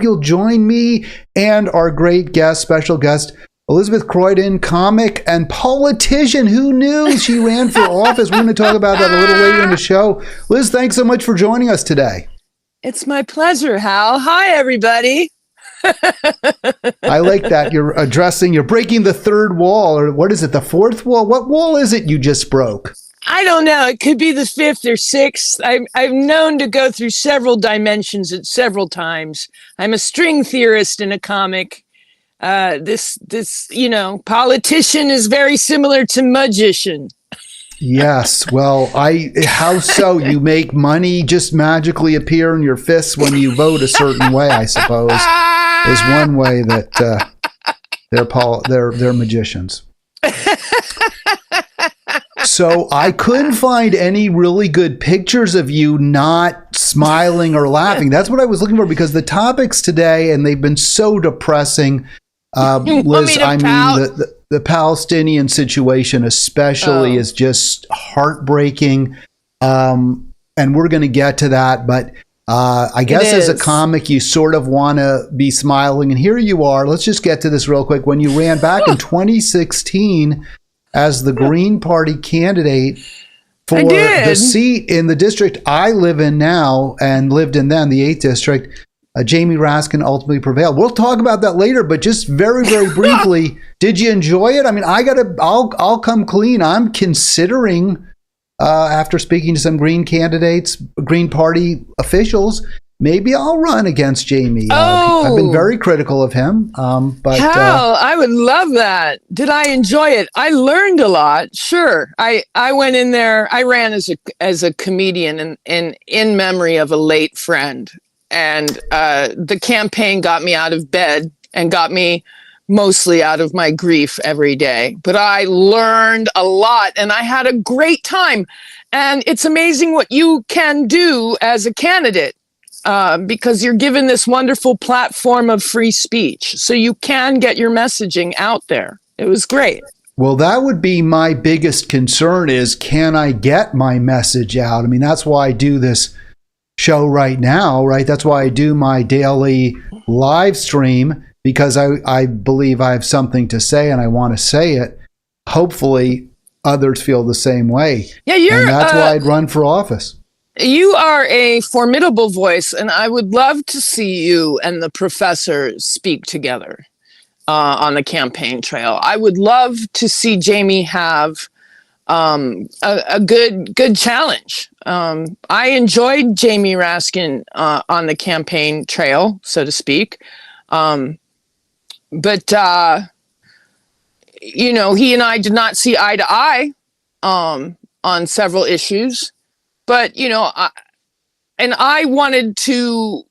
you'll join me and our great guest, special guest, Elizabeth Croydon, comic and politician. Who knew she ran for office? We're going to talk about that a little later in the show. Liz, thanks so much for joining us today. It's my pleasure, Hal. Hi, everybody. I like that. You're breaking the third wall, or what is it, the fourth wall? What wall is it you just broke? I don't know. It could be the fifth or sixth. I'm known to go through several dimensions at several times. I'm a string theorist in a comic. This politician is very similar to magician. Yes. Well, how so? You make money just magically appear in your fists when you vote a certain way, I suppose, is one way that they're magicians. So I couldn't find any really good pictures of you not smiling or laughing. That's what I was looking for, because the topics today, and they've been so depressing. Liz, the Palestinian situation especially is just heartbreaking. And we're going to get to that. But I guess as a comic, you sort of want to be smiling. And here you are. Let's just get to this real quick. When you ran back in 2016 as the Green Party candidate for the seat in the district I live in now and lived in then, the 8th district, Jamie Raskin ultimately prevailed. We'll talk about that later, but just very, very briefly, did you enjoy it? I mean, I'll come clean. I'm considering, after speaking to some Green candidates, Green Party officials, maybe I'll run against Jamie. I've been very critical of him. But Hell, I would love that. Did I enjoy it? I learned a lot. Sure. I went in there. I ran as a comedian and in memory of a late friend. And the campaign got me out of bed and got me mostly out of my grief every day. But I learned a lot and I had a great time. And it's amazing what you can do as a candidate because you're given this wonderful platform of free speech. So you can get your messaging out there. It was great. Well, that would be my biggest concern is, can I get my message out? I mean, that's why I do this show right now, right? That's why I do my daily live stream, because I believe I have something to say and I want to say it. Hopefully others feel the same way. Yeah, and that's why I'd run for office. You are a formidable voice, and I would love to see you and the professor speak together on the campaign trail. I would love to see Jamie have a good challenge. I enjoyed Jamie Raskin on the campaign trail, so to speak. But he and I did not see eye to eye on several issues. But, I wanted to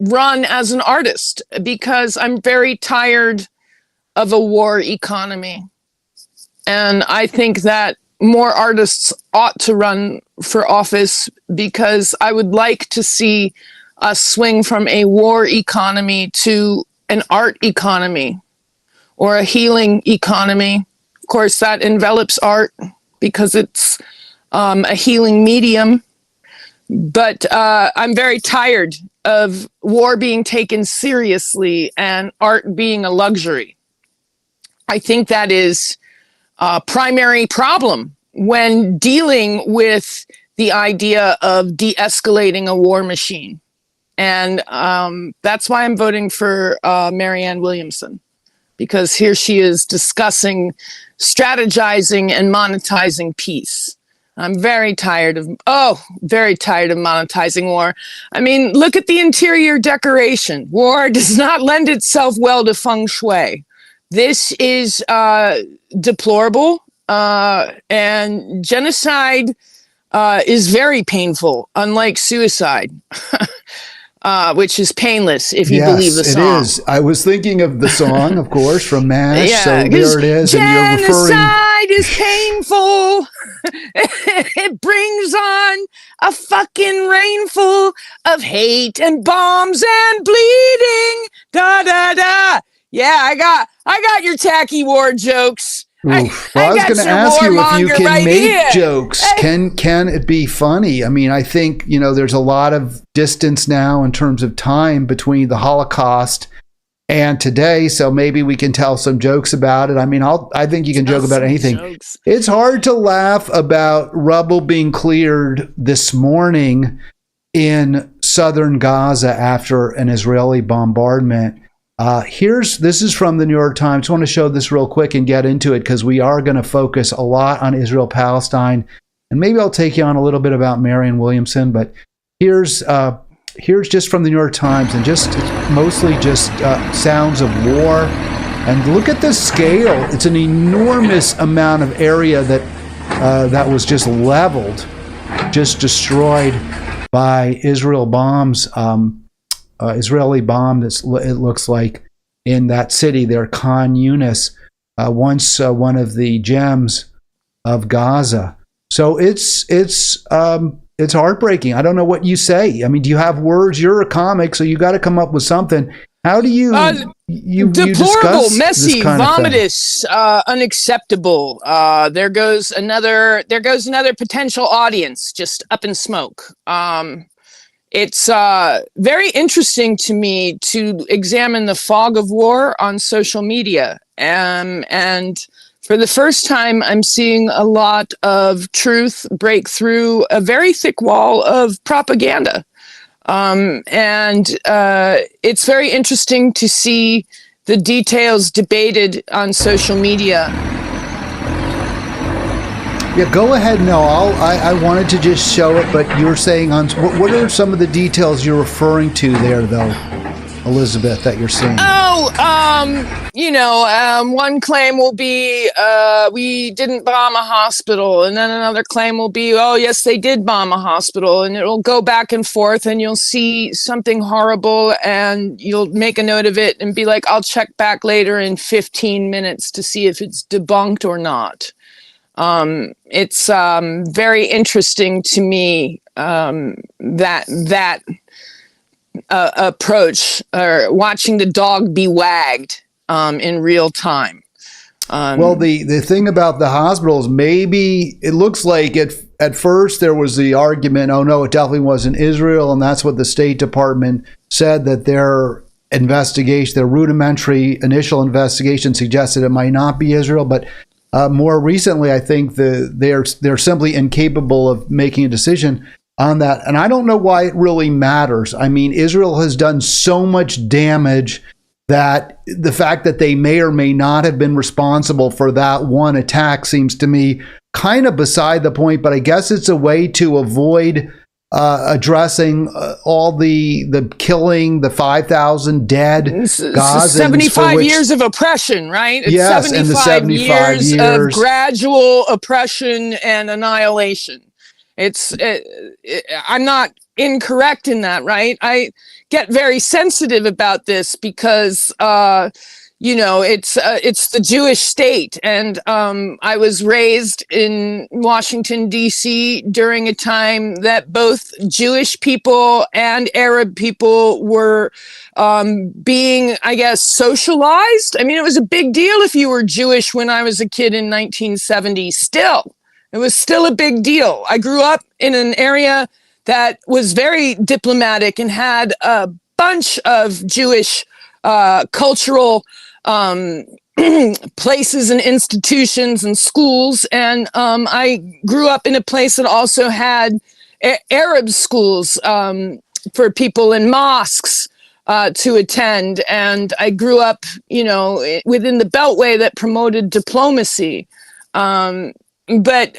run as an artist because I'm very tired of a war economy. And I think that more artists ought to run for office because I would like to see us swing from a war economy to an art economy or a healing economy. Of course, that envelops art because it's a healing medium. But I'm very tired of war being taken seriously and art being a luxury. I think that is primary problem when dealing with the idea of de-escalating a war machine. And that's why I'm voting for Marianne Williamson, because here she is discussing strategizing and monetizing peace. I'm very tired of monetizing war. I mean, look at the interior decoration. War does not lend itself well to feng shui. This is deplorable, and genocide is very painful, unlike suicide, which is painless if you believe the song. Yes, it is. I was thinking of the song, of course, from MASH. Yeah, so there it is. And you're referring... Genocide is painful. It brings on a fucking rainfall of hate and bombs and bleeding. Da da da. Yeah, I got your tacky war jokes. Oof. Well, I was going to ask you if you can make jokes. Can it be funny? I mean, I think, there's a lot of distance now in terms of time between the Holocaust and today, so maybe we can tell some jokes about it. I mean, I think you can joke about anything. Jokes. It's hard to laugh about rubble being cleared this morning in southern Gaza after an Israeli bombardment. This is from the New York Times. I want to show this real quick and get into it because we are going to focus a lot on Israel Palestine, and maybe I'll take you on a little bit about Marianne Williamson. But here's just from the New York Times, and it's mostly just sounds of war. And look at the scale; it's an enormous amount of area that was just leveled, just destroyed by Israeli bombs. It looks like, in that city there, Khan Yunis, once one of the gems of Gaza. So it's heartbreaking. I don't know what you say. I mean, do you have words? You're a comic, so you got to come up with something. How do you deplorable, messy, vomitous, unacceptable? There goes another potential audience just up in smoke. It's very interesting to me to examine the fog of war on social media. And for the first time, I'm seeing a lot of truth break through a very thick wall of propaganda. It's very interesting to see the details debated on social media. Yeah, go ahead. No, I wanted to just show it, but you were saying what are some of the details you're referring to there, though, Elizabeth, that you're seeing? One claim will be we didn't bomb a hospital, and then another claim will be, oh yes, they did bomb a hospital, and it'll go back and forth, and you'll see something horrible, and you'll make a note of it and be like, I'll check back later in 15 minutes to see if it's debunked or not. It's very interesting to me that approach, or watching the dog be wagged in real time. Well, the thing about the hospitals, maybe it looks like at first there was the argument, oh no, it definitely wasn't Israel, and that's what the State Department said, that their investigation, their rudimentary initial investigation suggested it might not be Israel, but more recently, I think they're simply incapable of making a decision on that. And I don't know why it really matters. I mean, Israel has done so much damage that the fact that they may or may not have been responsible for that one attack seems to me kind of beside the point. But I guess it's a way to avoid addressing all the killing, the 5,000 dead Gazans. 75 years of oppression, right? It's yes, 75 and the 75 years of gradual oppression and annihilation. I'm not incorrect in that, right? I get very sensitive about this because it's the Jewish state, and I was raised in Washington, D.C. during a time that both Jewish people and Arab people were being, I guess, socialized. I mean, it was a big deal if you were Jewish when I was a kid in 1970. Still, it was still a big deal. I grew up in an area that was very diplomatic and had a bunch of Jewish cultural places and institutions and schools, and I grew up in a place that also had Arab schools for people in mosques to attend, and I grew up, within the beltway that promoted diplomacy. But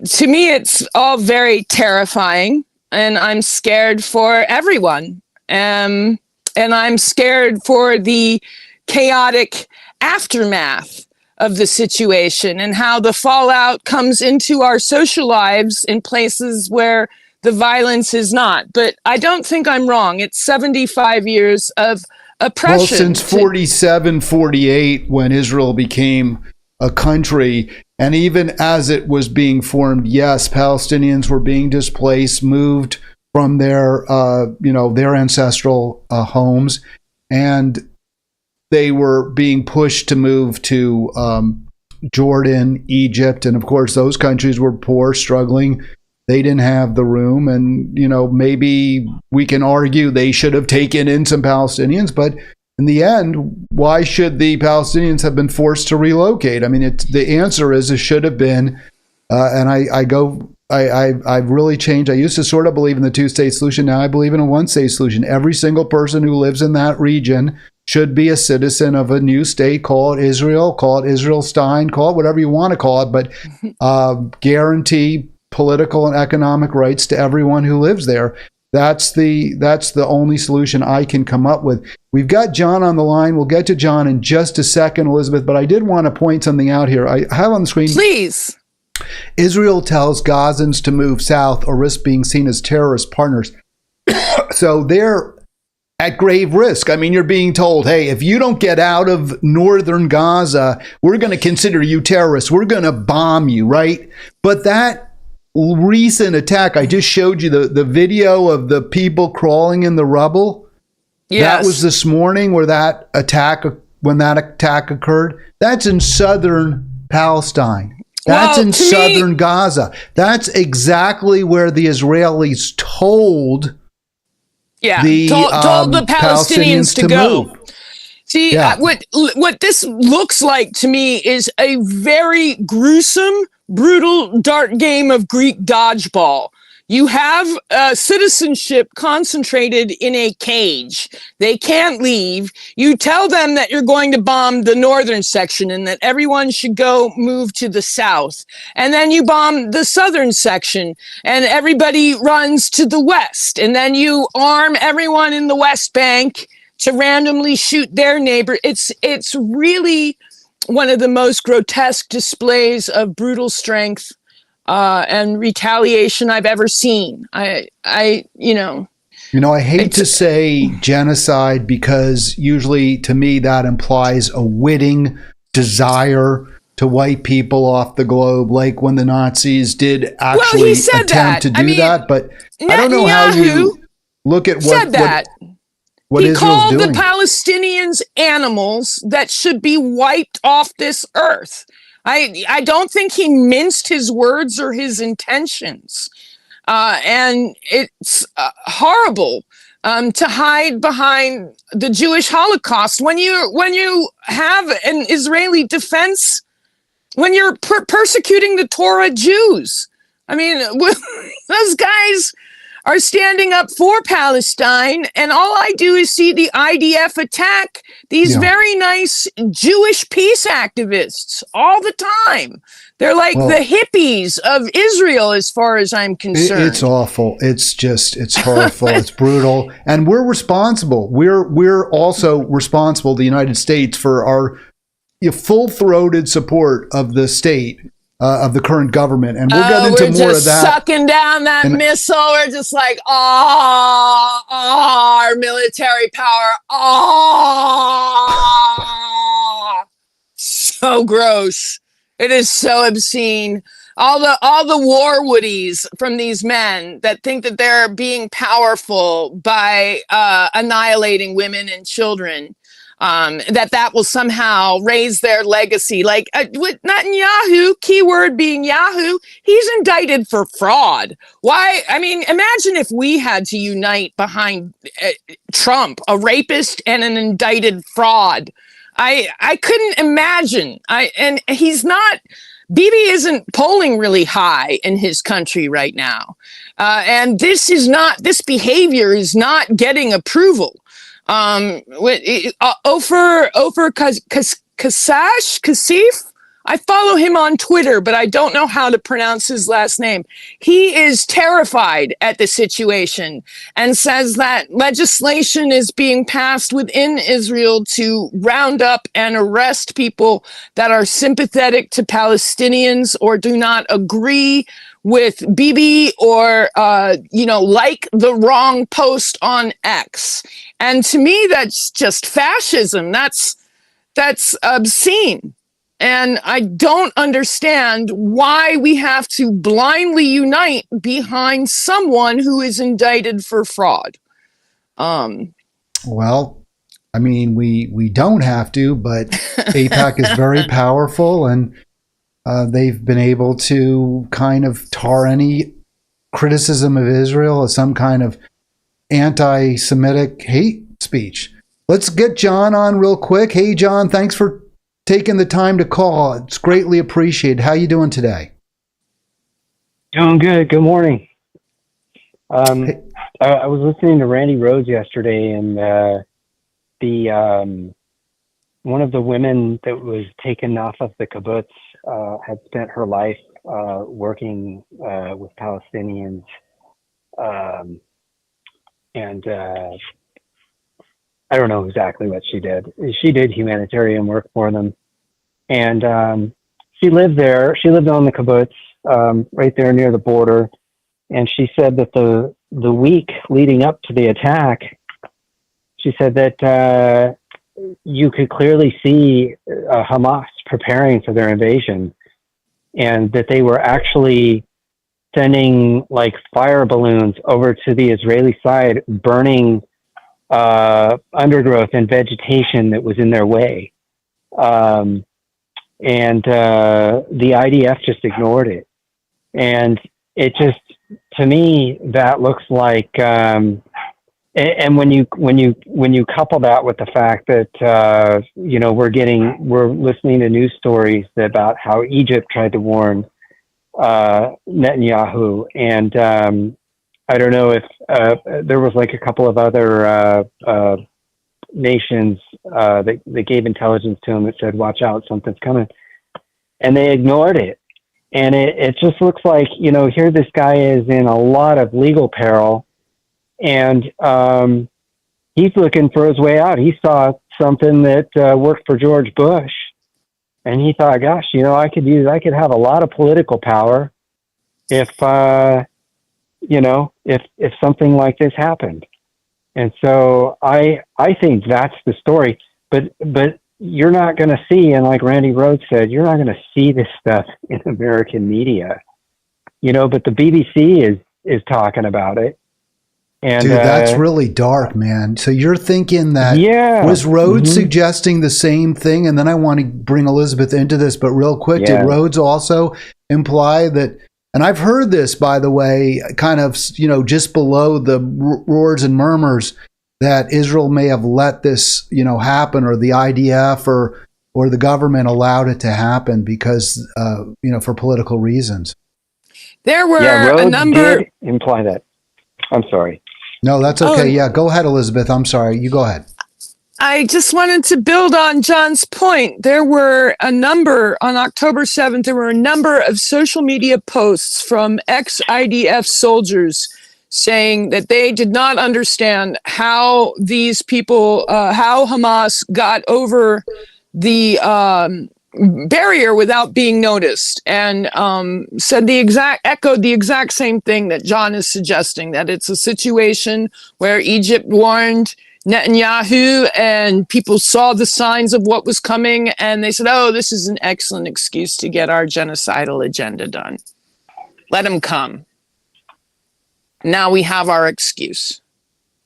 to me, it's all very terrifying, and I'm scared for everyone, and I'm scared for the chaotic aftermath of the situation and how the fallout comes into our social lives in places where the violence is not. But I don't think I'm wrong. It's 75 years of oppression. Well, since 47, 48, when Israel became a country, and even as it was being formed, yes, Palestinians were being displaced, moved from their ancestral homes, and they were being pushed to move to Jordan, Egypt, and of course those countries were poor, struggling. They didn't have the room, and maybe we can argue they should have taken in some Palestinians, but in the end, why should the Palestinians have been forced to relocate? I mean, the answer is it should have been, and I've really changed. I used to sort of believe in the two-state solution. Now I believe in a one-state solution. Every single person who lives in that region should be a citizen of a new state. Call it Israel, call it Israel Stein, call it whatever you want to call it, but guarantee political and economic rights to everyone who lives there. That's the only solution I can come up with. We've got John on the line. We'll get to John in just a second, Elizabeth, but I did want to point something out here. I have on the screen. Please. Israel tells Gazans to move south or risk being seen as terrorist partners. So they're at grave risk. I mean, you're being told, hey, if you don't get out of northern Gaza, we're going to consider you terrorists. We're going to bomb you, right? But that recent attack, I just showed you the video of the people crawling in the rubble. Yes. That was this morning when that attack occurred. That's in southern Palestine. That's in southern Gaza. That's exactly where the Israelis told the Palestinians to go. Move. See, what this looks like to me is a very gruesome, brutal, dark game of Greek dodgeball. You have citizenship concentrated in a cage. They can't leave. You tell them that you're going to bomb the northern section and that everyone should go move to the south. And then you bomb the southern section and everybody runs to the west. And then you arm everyone in the West Bank to randomly shoot their neighbor. It's really one of the most grotesque displays of brutal strength and retaliation I've ever seen. I hate to say genocide because usually to me that implies a witting desire to wipe people off the globe, like when the Nazis did actually attempt to do that. But I don't know how you look at what he Israel's called doing. the Palestinians animals that should be wiped off this earth. I don't think he minced his words or his intentions. And it's horrible to hide behind the Jewish Holocaust. When you have an Israeli defense, when you're persecuting the Torah Jews, I mean, those guys are standing up for Palestine, and all I do is see the IDF attack these very nice Jewish peace activists all the time. They're like the hippies of Israel, as far as I'm concerned. It's awful. It's horrible. It's brutal, and we're responsible. We're also responsible, the United States, for our full-throated support of the state. Of the current government, and we'll get into more of that. Sucking down that missile. We're just like, our military power. So gross. It is so obscene. All the war woodies from these men that think that they're being powerful by annihilating women and children. That will somehow raise their legacy. Like with Netanyahu, keyword being Yahoo, he's indicted for fraud. Why? I mean, imagine if we had to unite behind Trump, a rapist and an indicted fraud. I couldn't imagine. And he's not. Bibi isn't polling really high in his country right now, and this behavior is not getting approval. Ofer Kasif, I follow him on Twitter, but I don't know how to pronounce his last name. He is terrified at the situation and says that legislation is being passed within Israel to round up and arrest people that are sympathetic to Palestinians or do not agree with Bibi or, like the wrong post on X. And to me, that's just fascism. That's obscene. And I don't understand why we have to blindly unite behind someone who is indicted for fraud. Well, I mean, we don't have to, but AIPAC is very powerful, and they've been able to kind of tar any criticism of Israel as some kind of anti-Semitic hate speech. Let's get John on real quick. Hey, John, thanks for taking the time to call. It's greatly appreciated. How you doing today? Doing good. Good morning. I was listening to Randy Rhoads yesterday, and one of the women that was taken off of the kibbutz had spent her life working with Palestinians, and I don't know exactly what she did. She did humanitarian work for them, and she lived there. She lived on the kibbutz, right there near the border, and she said that the week leading up to the attack, she said that you could clearly see Hamas preparing for their invasion, and that they were actually sending like fire balloons over to the Israeli side, burning undergrowth and vegetation that was in their way. And the IDF just ignored it. And it just, to me, that looks like, and when you couple that with the fact that, we're listening to news stories about how Egypt tried to warn Netanyahu, and I don't know if there was like a couple of other nations that gave intelligence to him that said, watch out, something's coming. And they ignored it. And it just looks like, here this guy is in a lot of legal peril, and he's looking for his way out. He saw something that worked for George Bush, and he thought, gosh, I could have a lot of political power if something like this happened. And so I think that's the story, but you're not going to see, and like Randy Rhoads said, you're not going to see this stuff in American media, but the BBC is talking about it. And dude, that's really dark, man. So you're thinking that, was Rhoads suggesting the same thing? And then I want to bring Elizabeth into this, but real quick, did Rhoads also imply that, and I've heard this, by the way, kind of, just below the roars and murmurs, that Israel may have let this, happen, or the IDF or the government allowed it to happen because, for political reasons. There were a number. Did imply that. I'm sorry. No, that's okay. Yeah, go ahead, Elizabeth. I'm sorry. You go ahead. I just wanted to build on John's point. There were on October 7th, there were a number of social media posts from ex-IDF soldiers saying that they did not understand how these people, how Hamas got over the barrier without being noticed, and echoed the exact same thing that John is suggesting, that it's a situation where Egypt warned Netanyahu and people saw the signs of what was coming, and they said, oh, this is an excellent excuse to get our genocidal agenda done. Let him come. Now we have our excuse.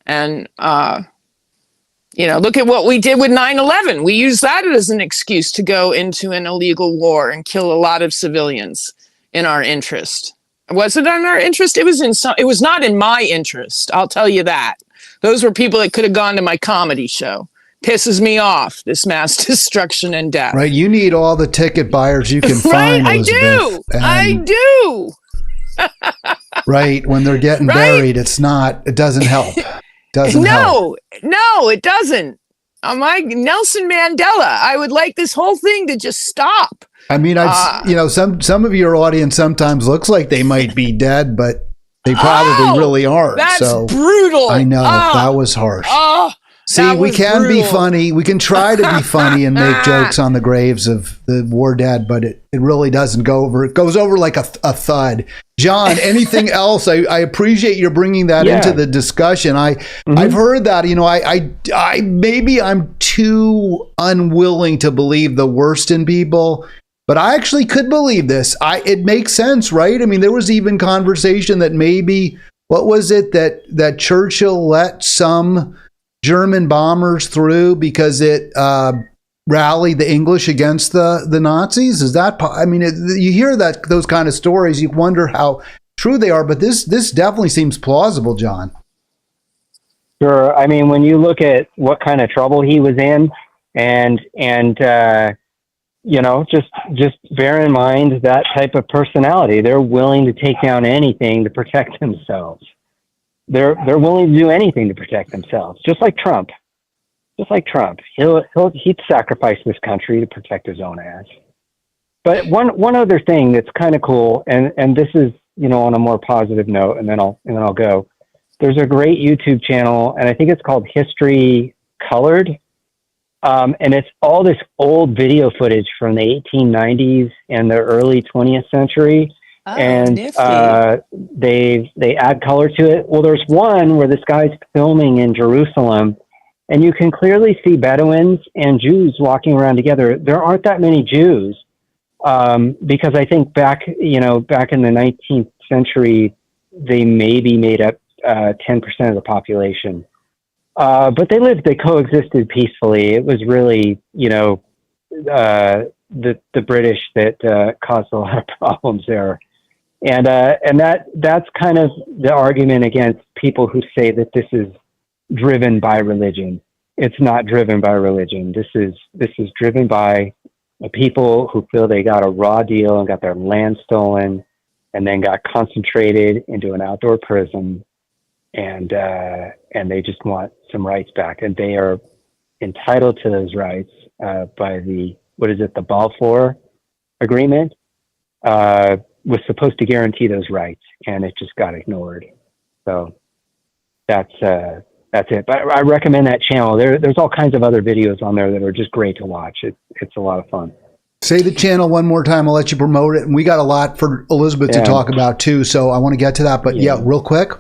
And, look at what we did with 9/11. We used that as an excuse to go into an illegal war and kill a lot of civilians in our interest. Was it in our interest? It was not in my interest. I'll tell you that. Those were people that could have gone to my comedy show. Pisses me off, this mass destruction and death. Right. You need all the ticket buyers you can find, Elizabeth. I do. Right. When they're getting buried, it doesn't help. No, it doesn't. I'm like Nelson Mandela. I would like this whole thing to just stop. I mean, some of your audience sometimes looks like they might be dead, but they probably really aren't. That's brutal. I know. That was harsh. See, we can be funny. We can try to be funny and make jokes on the graves of the war dead, but it really doesn't go over. It goes over like a thud. John, anything else? I appreciate your bringing that into the discussion. I've heard that. I maybe I'm too unwilling to believe the worst in people, but I actually could believe this. It makes sense, right? I mean, there was even conversation that maybe, what was it, that Churchill let some German bombers through because it rally the English against the Nazis? Is that, I mean, you hear those kind of stories, you wonder how true they are, but this definitely seems plausible, John. Sure. I mean, when you look at what kind of trouble he was in, and just bear in mind that type of personality. They're willing to take down anything to protect themselves. They're willing to do anything to protect themselves, just like Trump. He'd sacrifice this country to protect his own ass. But one other thing that's kind of cool, and this is, on a more positive note, and then I'll go. There's a great YouTube channel, and I think it's called History Colored. And it's all this old video footage from the 1890s and the early 20th century. Oh, and they add color to it. Well, there's one where this guy's filming in Jerusalem, and you can clearly see Bedouins and Jews walking around together. There aren't that many Jews, because I think back in the 19th century, they maybe made up 10% of the population. But they coexisted peacefully. It was really, the British that caused a lot of problems there. And that's kind of the argument against people who say that this is driven by religion. It's not driven by religion. This is driven by people who feel they got a raw deal and got their land stolen and then got concentrated into an outdoor prison. And they just want some rights back, and they are entitled to those rights by the Balfour Agreement. Was supposed to guarantee those rights, and it just got ignored. So that's it. But I recommend that channel. There's all kinds of other videos on there that are just great to watch. It's a lot of fun. Say the channel one more time. I'll let you promote it, and we got a lot for Elizabeth to talk about too. So I want to get to that, but real quick.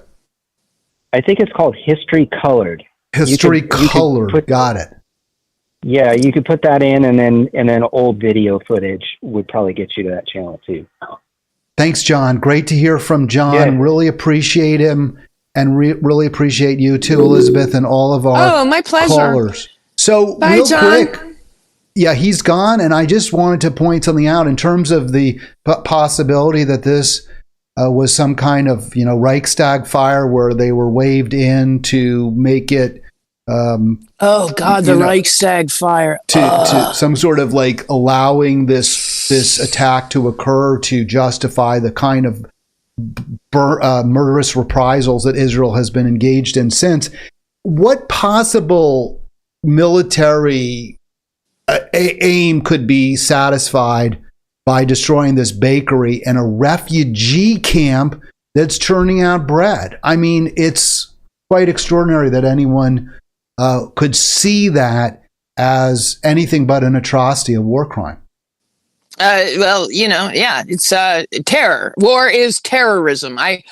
I think it's called History Colored. History Colored. Got it. Yeah, you could put that in, and then old video footage would probably get you to that channel too. Thanks, John. Great to hear from John. Yeah. Really appreciate him, and really appreciate you too, Elizabeth, and all of our my pleasure. callers. So Bye, real John. quick, he's gone, and I just wanted to point something out in terms of the possibility that this was some kind of Reichstag fire where they were waved in to make it. The Reichstag fire. To some sort of like allowing this attack to occur to justify the kind of murderous reprisals that Israel has been engaged in since. What possible military aim could be satisfied by destroying this bakery and a refugee camp that's churning out bread? I mean, it's quite extraordinary that anyone could see that as anything but an atrocity, a war crime. It's terror. War is terrorism. I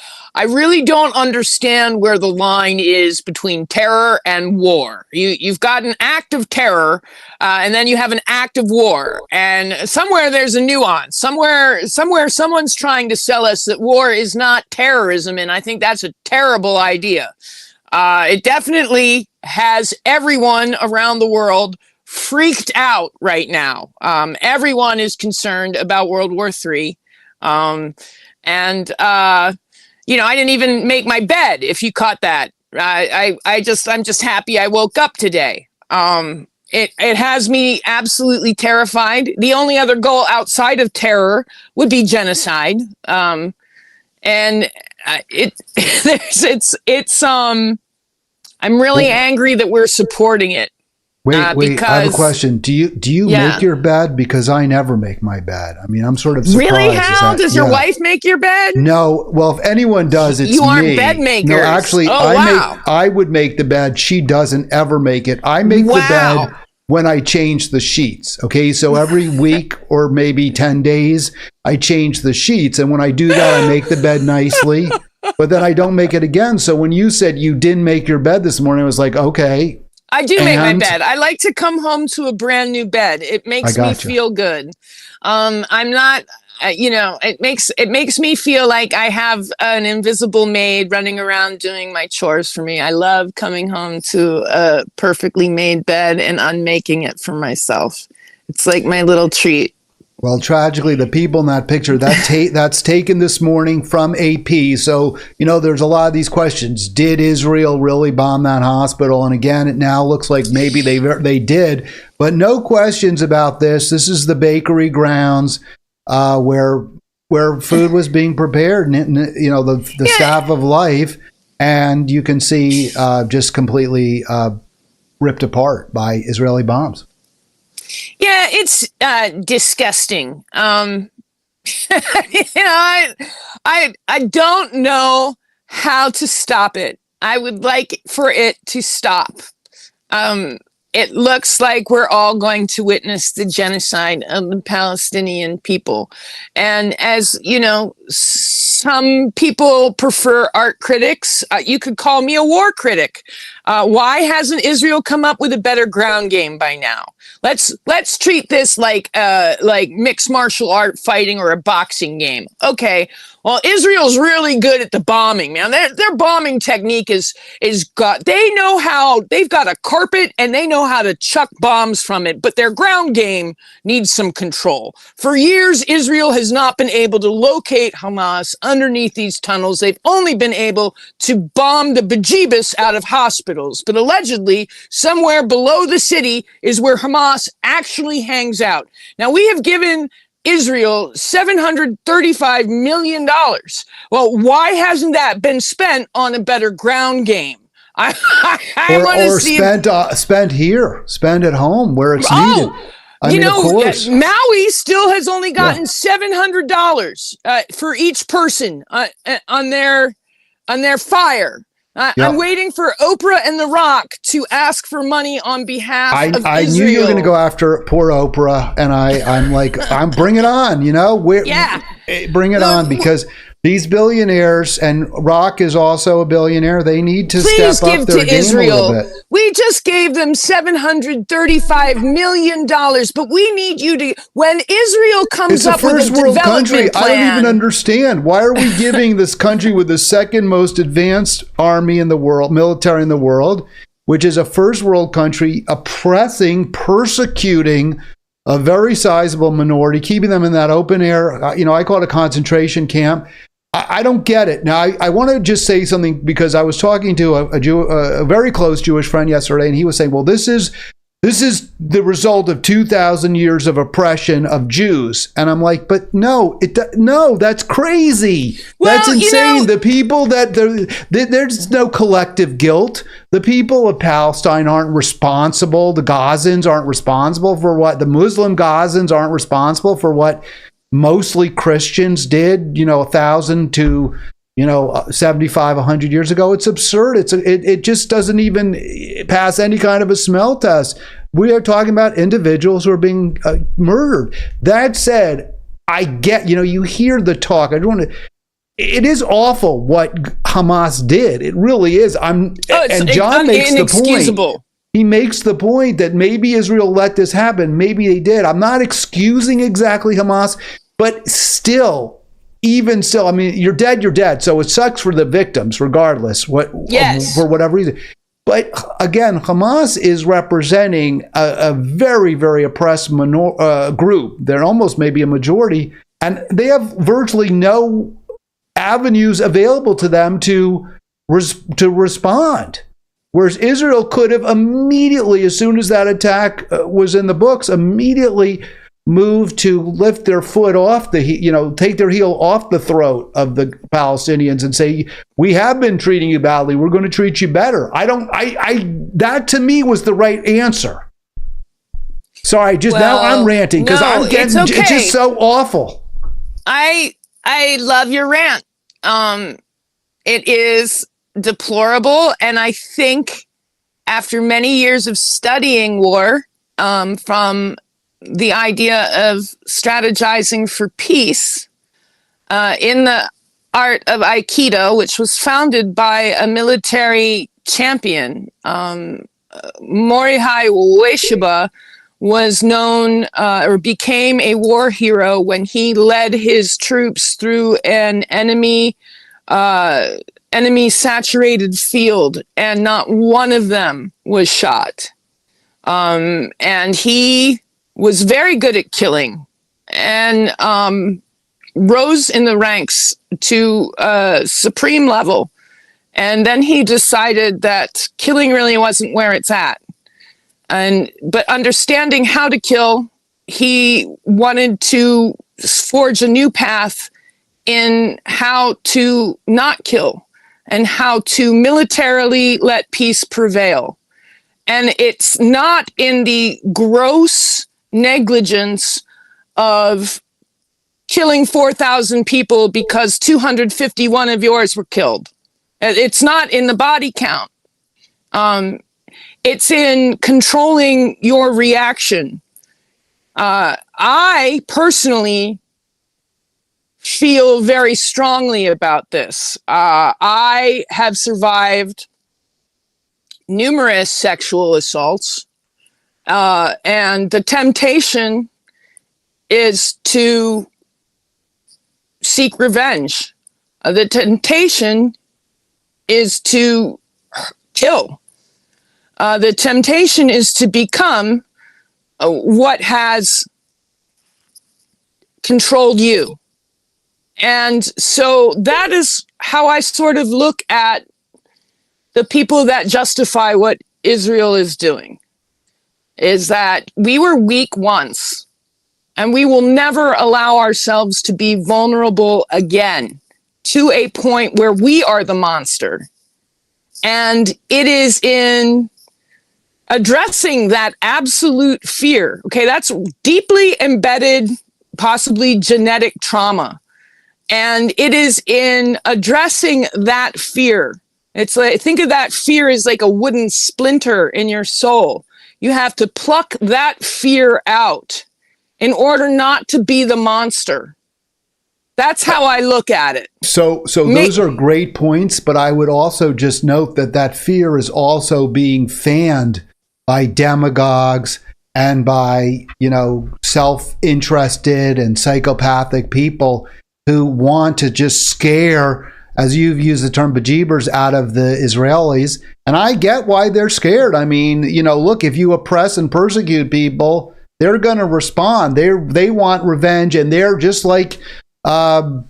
really don't understand where the line is between terror and war. You've got an act of terror, and then you have an act of war. And somewhere there's a nuance. Somewhere someone's trying to sell us that war is not terrorism, and I think that's a terrible idea. It definitely has everyone around the world freaked out right now. Everyone is concerned about World War III. I didn't even make my bed, if you caught that. I'm just happy I woke up today. It has me absolutely terrified. The only other goal outside of terror would be genocide. I'm really angry that we're supporting it. Wait, I have a question. Do you make your bed? Because I never make my bed. I mean, I'm sort of surprised. Really, Hal? Does your wife make your bed? No. Well, if anyone does, it's me. You aren't bed makers. No, actually, I would make the bed. She doesn't ever make it. I make the bed when I change the sheets. Okay, so every week or maybe 10 days, I change the sheets. And when I do that, I make the bed nicely, but then I don't make it again. So when you said you didn't make your bed this morning, I was like, okay. I do make my bed. I like to come home to a brand new bed. It makes me feel good. I'm not it makes me feel like I have an invisible maid running around doing my chores for me. I love coming home to a perfectly made bed and unmaking it for myself. It's like my little treat. Well, tragically, the people in that picture, that's taken this morning from AP. So, there's a lot of these questions. Did Israel really bomb that hospital? And again, it now looks like maybe they did. But no questions about this. This is the bakery grounds where food was being prepared, the staff of life. And you can see just completely ripped apart by Israeli bombs. Yeah, it's disgusting. I don't know how to stop it. I would like for it to stop. It looks like we're all going to witness the genocide of the Palestinian people. And as you know, some people prefer art critics. You could call me a war critic. Why hasn't Israel come up with a better ground game by now? Let's treat this like mixed martial art fighting or a boxing game. Okay. Well, Israel's really good at the bombing, man. Their bombing technique is they've got a carpet and they know how to chuck bombs from it, but their ground game needs some control. For years, Israel has not been able to locate Hamas underneath these tunnels. They've only been able to bomb the bejeebus out of hospitals, but allegedly somewhere below the city is where Hamas actually hangs out. Now, we have given Israel $735 million. Well, why hasn't that been spent on a better ground game? I want to see spent at home where it's needed. Maui still has only gotten $700 for each person on their fire. I'm waiting for Oprah and The Rock to ask for money on behalf of Israel. I knew you were going to go after poor Oprah, and I'm like, bring it on, bring it on, because these billionaires, and Rock is also a billionaire, they need to step up their game Israel. A little bit. We just gave them $735 million, but we need you to, when Israel comes up with a development country. plan. I don't even understand. Why are we giving this country with the second most advanced army in the world, military in the world, which is a first world country, oppressing, persecuting a very sizable minority, keeping them in that open air, I call it a concentration camp. I don't get it. Now, I want to just say something, because I was talking to a very close Jewish friend yesterday, and he was saying, well, this is the result of 2,000 years of oppression of Jews. And I'm like, but no, that's crazy. Well, that's insane. The people there's no collective guilt. The people of Palestine aren't responsible. The Gazans aren't responsible for what the Muslim Gazans aren't responsible for what mostly Christians did, 1,000 to 75, 100 years ago. It's absurd. It just doesn't even pass any kind of a smell test. We are talking about individuals who are being murdered. That said, I get, you hear the talk. It is awful what Hamas did. It really is. And John makes the point. He makes the point that maybe Israel let this happen. Maybe they did. I'm not excusing exactly Hamas, but still, even still, I mean, you're dead. So it sucks for the victims, regardless, for whatever reason. But again, Hamas is representing a very, very oppressed group. They're almost maybe a majority, and they have virtually no avenues available to them to respond. Whereas Israel could have immediately, as soon as that attack was in the books, immediately moved to lift their foot off take their heel off the throat of the Palestinians and say, we have been treating you badly. We're going to treat you better. That to me was the right answer. Sorry, now I'm ranting because it's just so awful. I love your rant. It is deplorable, and I think after many years of studying war, from the idea of strategizing for peace in the art of Aikido, which was founded by a military champion, Morihei Ueshiba, was known or became a war hero when he led his troops through an enemy saturated field, and not one of them was shot. And he was very good at killing, and rose in the ranks to a supreme level. And then he decided that killing really wasn't where it's at. But understanding how to kill, he wanted to forge a new path in how to not kill and how to militarily let peace prevail. And it's not in the gross negligence of killing 4,000 people because 251 of yours were killed. It's not in the body count. It's in controlling your reaction. I personally feel very strongly about this. I have survived numerous sexual assaults, and the temptation is to seek revenge. The temptation is to kill. The temptation is to become what has controlled you. And so that is how I sort of look at the people that justify what Israel is doing, is that we were weak once, and we will never allow ourselves to be vulnerable again to a point where we are the monster. And it is in addressing that absolute fear. Okay, that's deeply embedded, possibly genetic trauma. And it is in addressing that fear. It's like, think of that fear as like a wooden splinter in your soul. You have to pluck that fear out in order not to be the monster. That's how I look at it. So those are great points, but I would also just note that that fear is also being fanned by demagogues and by, self-interested and psychopathic people who want to just scare, as you've used the term, bejeebers out of the Israelis. And I get why they're scared. I mean, look, if you oppress and persecute people, they're going to respond. They want revenge, and they're just like, just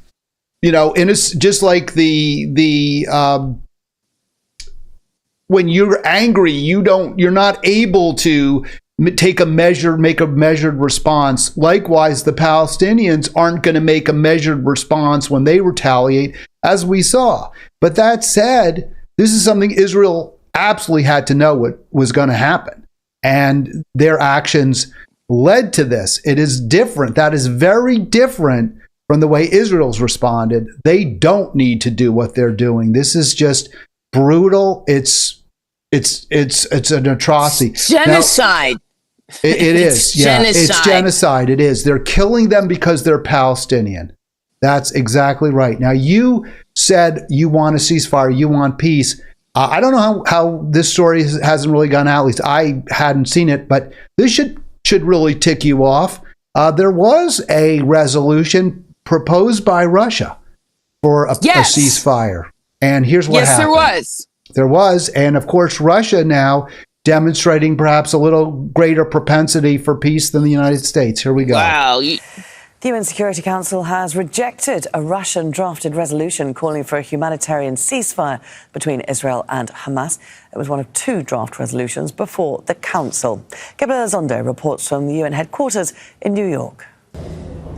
like the when you're angry, you're not able to make a measured response. Likewise, the Palestinians aren't going to make a measured response when they retaliate, as we saw. But that said, this is something Israel absolutely had to know what was going to happen. And their actions led to this. It is different. That is very different from the way Israel's responded. They don't need to do what they're doing. This is just brutal. It's an atrocity. Genocide. Now, it is. Yeah, genocide. It's genocide. It is. They're killing them because they're Palestinian. That's exactly right. Now, you said you want a ceasefire, you want peace. I don't know how this story hasn't really gone out. At least I hadn't seen it, but this should really tick you off. There was a resolution proposed by Russia for a ceasefire. And here's what happened. Yes, there was. And of course, Russia now demonstrating perhaps a little greater propensity for peace than the United States. Here we go. Wow. The UN Security Council has rejected a Russian-drafted resolution calling for a humanitarian ceasefire between Israel and Hamas. It was one of two draft resolutions before the Council. Gabriel Zondo reports from the UN headquarters in New York.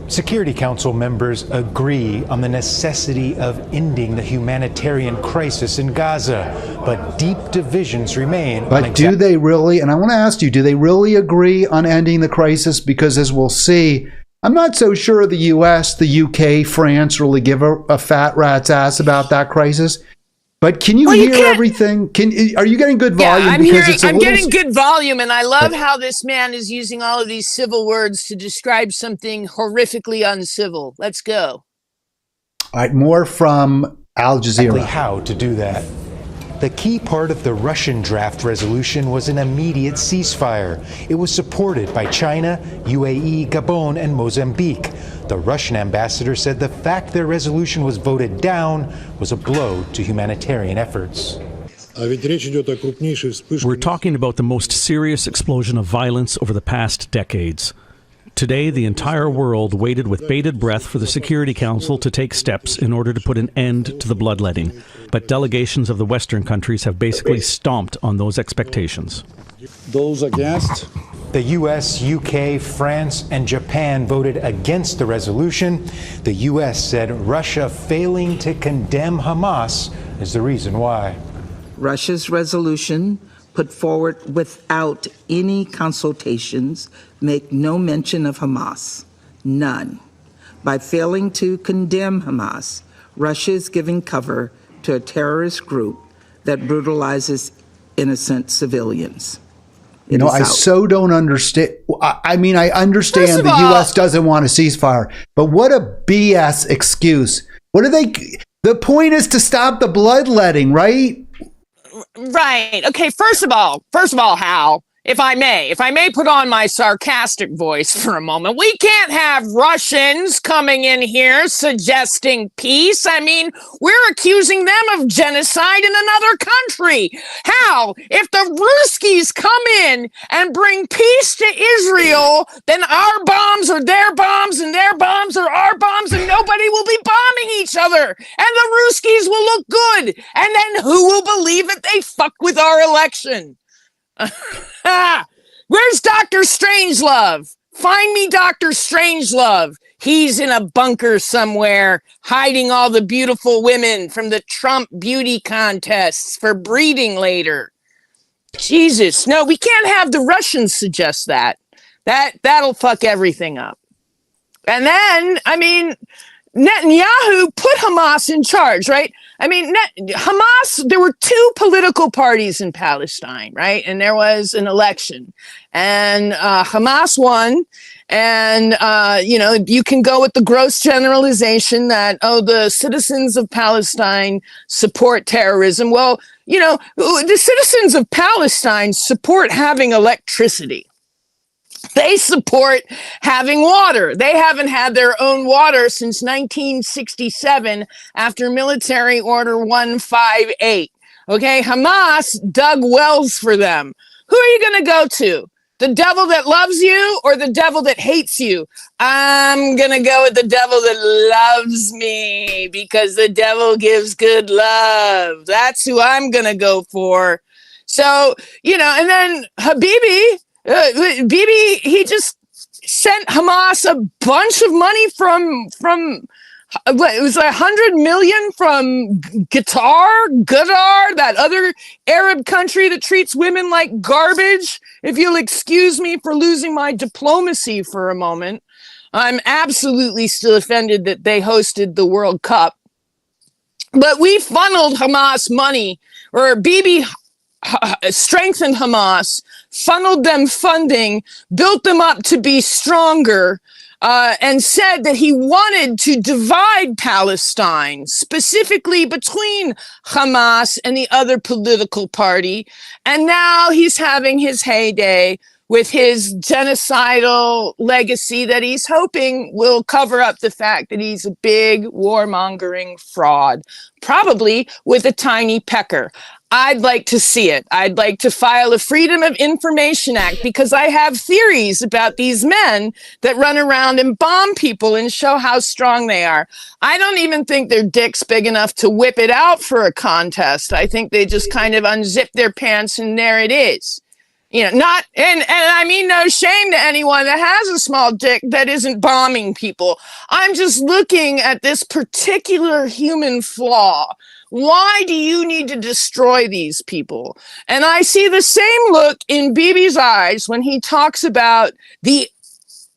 Security Council members agree on the necessity of ending the humanitarian crisis in Gaza, but deep divisions remain. But do they really, and I want to ask you, do they really agree on ending the crisis? Because as we'll see, I'm not so sure the U.S., the UK, France really give a fat rat's ass about that crisis. But can you hear everything? Are you getting good volume? Yeah, I'm getting good volume, and I love how this man is using all of these civil words to describe something horrifically uncivil. Let's go. All right, more from Al Jazeera. Exactly how to do that. The key part of the Russian draft resolution was an immediate ceasefire. It was supported by China, UAE, Gabon, and Mozambique. The Russian ambassador said the fact their resolution was voted down was a blow to humanitarian efforts. We're talking about the most serious explosion of violence over the past decades. Today, the entire world waited with bated breath for the Security Council to take steps in order to put an end to the bloodletting. But delegations of the Western countries have basically stomped on those expectations. Those against? The U.S., U.K., France, and Japan voted against the resolution. The U.S. said Russia failing to condemn Hamas is the reason why. Russia's resolution, put forward without any consultations, make no mention of Hamas. None. By failing to condemn Hamas, Russia is giving cover to a terrorist group that brutalizes innocent civilians. You know, I so don't understand. I mean, I understand the U.S. doesn't want a ceasefire, but what a BS excuse. What are they? The point is to stop the bloodletting, right? Right. Okay. First of all, Hal, if I may put on my sarcastic voice for a moment, we can't have Russians coming in here suggesting peace. I mean, we're accusing them of genocide in another country. How? If the Ruskies come in and bring peace to Israel, then our bombs are their bombs and their bombs are our bombs and nobody will be bombing each other. And the Ruskies will look good. And then who will believe that they fuck with our election? Where's Dr. Strangelove? Find me Dr. Strangelove. He's in a bunker somewhere, hiding all the beautiful women from the Trump beauty contests for breeding later. Jesus, no, we can't have the Russians suggest that. That'll fuck everything up. And then, I mean, Netanyahu put Hamas in charge, right? I mean, Hamas, there were two political parties in Palestine, right? And there was an election. And Hamas won. And, you can go with the gross generalization that, the citizens of Palestine support terrorism. Well, the citizens of Palestine support having electricity. They support having water. They haven't had their own water since 1967 after Military Order 158. Okay, Hamas dug wells for them. Who are you going to go to? The devil that loves you or the devil that hates you? I'm going to go with the devil that loves me because the devil gives good love. That's who I'm going to go for. So, and then Habibi, Bibi, he just sent Hamas a bunch of money from it was $100 million from Qatar, that other Arab country that treats women like garbage. If you'll excuse me for losing my diplomacy for a moment, I'm absolutely still offended that they hosted the World Cup. But we funneled Hamas money, or Bibi strengthened Hamas, funneled them funding, built them up to be stronger, and said that he wanted to divide Palestine, specifically between Hamas and the other political party. And now he's having his heyday with his genocidal legacy that he's hoping will cover up the fact that he's a big warmongering fraud, probably with a tiny pecker. I'd like to see it. I'd like to file a Freedom of Information Act because I have theories about these men that run around and bomb people and show how strong they are. I don't even think their dick's big enough to whip it out for a contest. I think they just kind of unzip their pants and there it is. And I mean no shame to anyone that has a small dick that isn't bombing people. I'm just looking at this particular human flaw. Why do you need to destroy these people? And I see the same look in Bibi's eyes when he talks about the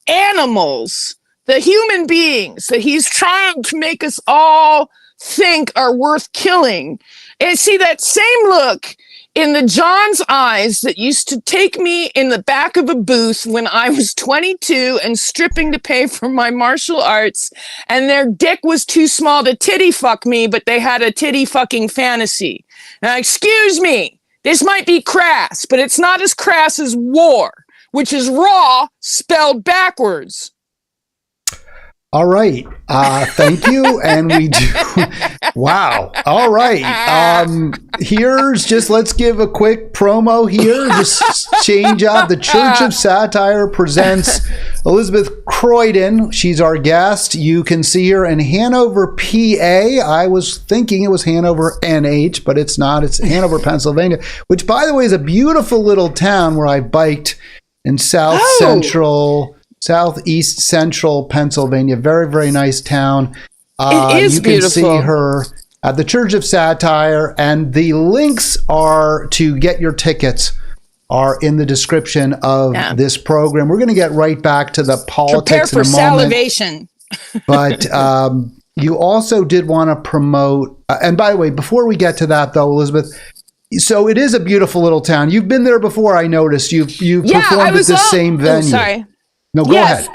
animals, the human beings that he's trying to make us all think are worth killing. And see that same look in the John's eyes that used to take me in the back of a booth when I was 22 and stripping to pay for my martial arts, and their dick was too small to titty fuck me, but they had a titty fucking fantasy. Now, excuse me, this might be crass, but it's not as crass as war, which is raw spelled backwards. All right. Thank you. And we do. Wow. All right. Let's give a quick promo here. Just change up. The Church of Satire presents Liz Croydon. She's our guest. You can see her in Hanover, PA. I was thinking it was Hanover, NH, but it's not. It's Hanover, Pennsylvania, which, by the way, is a beautiful little town where I biked in Southeast Central Pennsylvania. Very, very nice town. It is beautiful. You can see her at the Church of Satire, and the links are to get your tickets are in the description of this program. We're going to get right back to the politics Prepare for in a moment. salivation. But you also did want to promote, and by the way, before we get to that though, Elizabeth, so it is a beautiful little town. You've been there before, I noticed. You've performed at the same venue. Sorry. No, go ahead.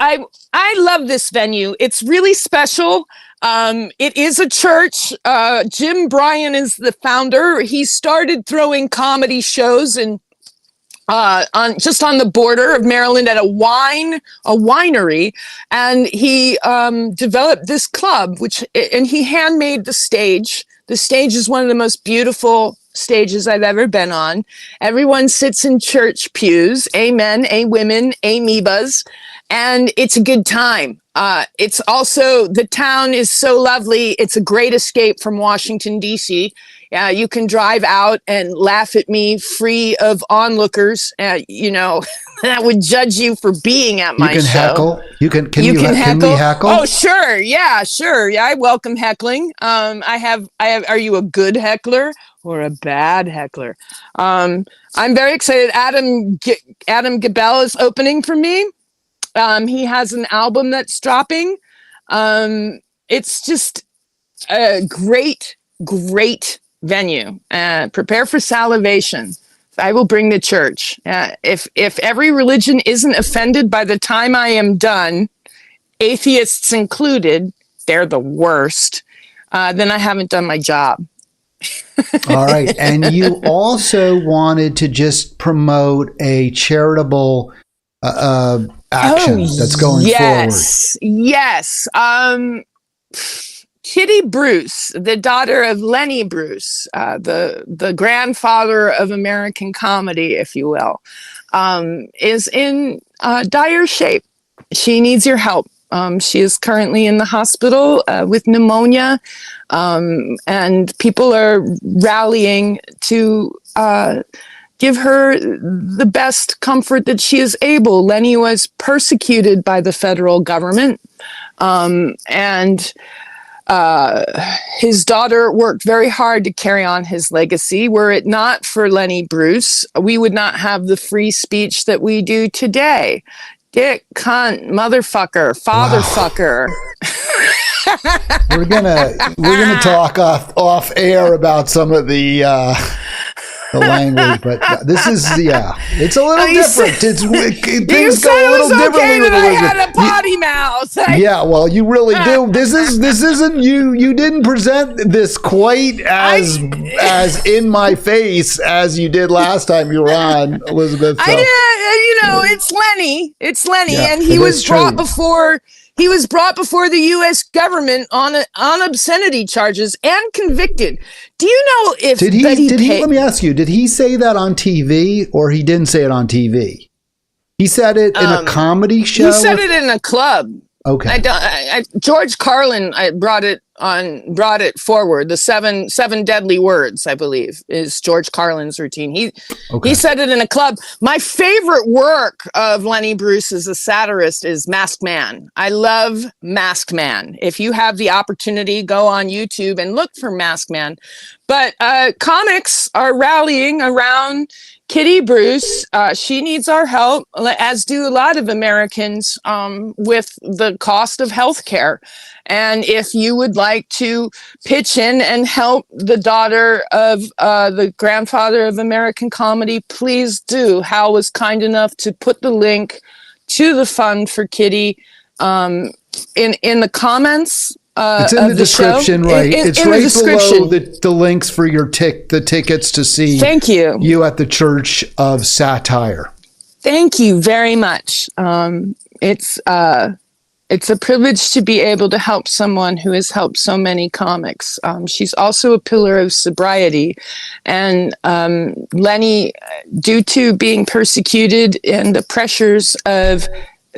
I love this venue. It's really special. It is a church. Jim Bryan is the founder. He started throwing comedy shows and on the border of Maryland at a winery, and he developed this club, and he handmade the stage. The stage is one of the most beautiful stages I've ever been on. Everyone sits in church pews, amen, women, amoebas, and it's a good time. It's also, the town is so lovely. It's a great escape from Washington, D.C. You can drive out and laugh at me free of onlookers, that would judge you for being at my show. Heckle. Can we heckle? Oh, sure. Yeah, sure. Yeah, I welcome heckling. Are you a good heckler or a bad heckler? I'm very excited. Adam Gabel is opening for me. He has an album that's dropping. It's just a great venue. Prepare for salivation. I will bring the church. If every religion isn't offended by the time I am done, atheists included, they're the worst, then I haven't done my job. All right. And you also wanted to just promote a charitable action that's going forward. Yes. Kitty Bruce, the daughter of Lenny Bruce, the grandfather of American comedy, if you will, is in dire shape. She needs your help. She is currently in the hospital with pneumonia, and people are rallying to give her the best comfort that she is able. Lenny was persecuted by the federal government, and his daughter worked very hard to carry on his legacy. Were it not for Lenny Bruce, we would not have the free speech that we do today. Dick, cunt, motherfucker, fatherfucker. We're gonna talk off air about some of the language, but this is it's a little different. Things go a little differently with Elizabeth. I had a potty mouth. Well, you really do. This isn't you. You didn't present this quite as in my face as you did last time you were on, Elizabeth. So. I did. It's Lenny, and he was brought before. He was brought before the U.S. government on obscenity charges and convicted. Do you know if did he? Let me ask you: did he say that on TV, or he didn't say it on TV? He said it in a comedy show. He said it in a club. Okay. George Carlin brought it forward. The seven deadly words, I believe, is George Carlin's routine. He said it in a club. My favorite work of Lenny Bruce as a satirist is Masked Man. I love Masked Man. If you have the opportunity, go on YouTube and look for Masked Man. But comics are rallying around Kitty Bruce, she needs our help, as do a lot of Americans, with the cost of health care. And if you would like to pitch in and help the daughter of the grandfather of American comedy, please do. Hal was kind enough to put the link to the fund for Kitty in the comments. It's in the description, right? It's right below the links for your the tickets to see. Thank you. You at the Church of Satire. Thank you very much. It's a privilege to be able to help someone who has helped so many comics. She's also a pillar of sobriety, and Lenny, due to being persecuted and the pressures of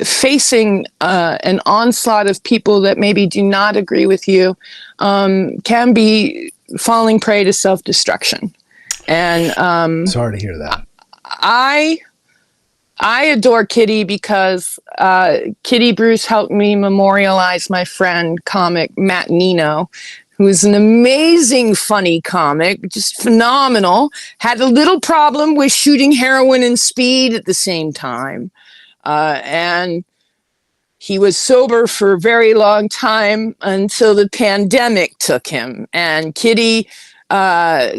facing an onslaught of people that maybe do not agree with you, can be falling prey to self-destruction. And sorry to hear that. I adore Kitty because Kitty Bruce helped me memorialize my friend comic Matt Nino, who is an amazing, funny comic, just phenomenal. Had a little problem with shooting heroin and speed at the same time. And he was sober for a very long time until the pandemic took him. And Kitty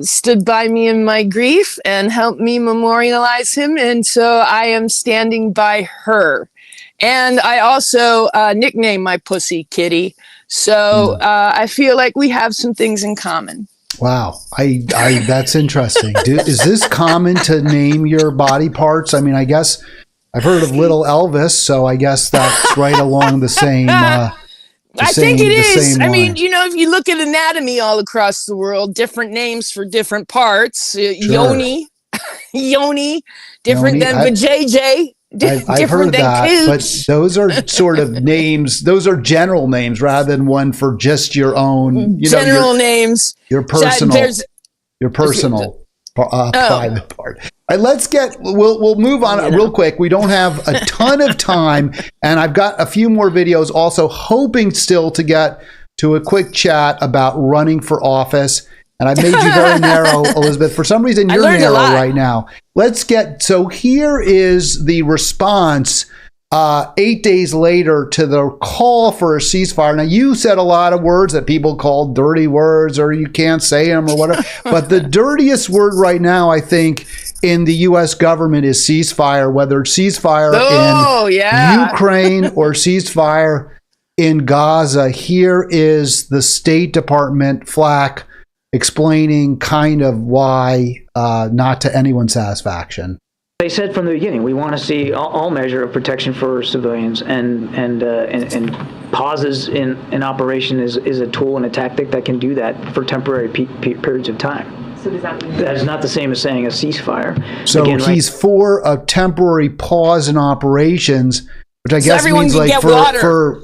stood by me in my grief and helped me memorialize him. And so I am standing by her. And I also nicknamed my pussy Kitty. So I feel like we have some things in common. Wow. That's interesting. Is this common to name your body parts? I mean, I guess I've heard of Little Elvis, so I guess that's right along the same. I think it is. I mean, you know, if you look at anatomy all across the world, different names for different parts. Sure. Yoni, different than vajayjay. I've heard that, cooch. But those are sort of names. Those are general names rather than one for just your own. Names. Your personal. Private part. All right, we'll move on real quick. We don't have a ton of time, and I've got a few more videos also, hoping still to get to a quick chat about running for office. And I've made you very narrow, Elizabeth. For some reason, you're narrow right now. So here is the response 8 days later to the call for a ceasefire. Now, you said a lot of words that people call dirty words, or you can't say them or whatever. But the dirtiest word right now, I think, in the U.S. government is ceasefire, whether it's ceasefire in Ukraine or ceasefire in Gaza. Here is the State Department flack explaining kind of why, not to anyone's satisfaction. They said from the beginning, we want to see all measure of protection for civilians, and pauses in operation is a tool and a tactic that can do that for temporary periods of time. So does that mean that is not the same as saying a ceasefire? So again, he's for a temporary pause in operations, which I guess means like for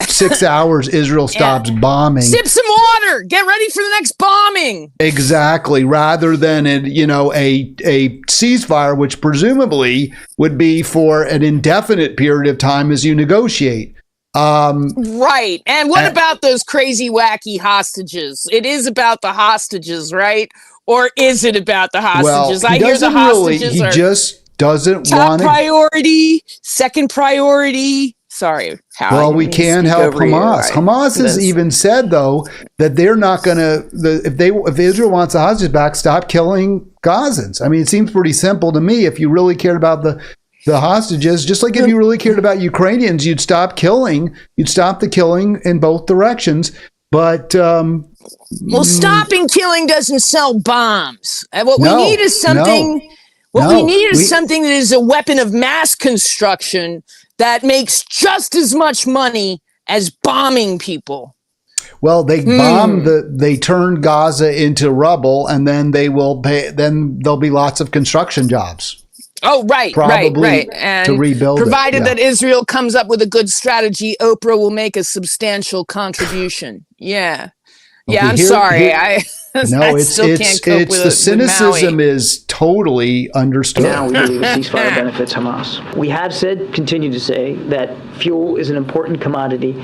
6 hours, Israel stops bombing. Sip some water. Get ready for the next bombing. Exactly. Rather than a ceasefire, which presumably would be for an indefinite period of time as you negotiate. Right. And what about those crazy, wacky hostages? It is about the hostages, right? Or is it about the hostages? Well, I hear the hostages he just doesn't want priority, second priority. Sorry. Well, we can help Hamas. Right? Hamas has even said, though, that they're not going to, if Israel wants the hostages back, stop killing Gazans. I mean, it seems pretty simple to me. If you really cared about the hostages, just like if you really cared about Ukrainians, you'd stop the killing in both directions. But stopping killing doesn't sell bombs. What we need is something. We need something that is a weapon of mass construction that makes just as much money as bombing people. Well, they they turned Gaza into rubble, and then they will pay. Then there'll be lots of construction jobs. Oh, right. And to rebuild provided that Israel comes up with a good strategy, Oprah will make a substantial contribution. Yeah. Yeah, I'm sorry. I still can't cope with the cynicism is totally understood. Now we believe a ceasefire benefits Hamas. We have said, continue to say, that fuel is an important commodity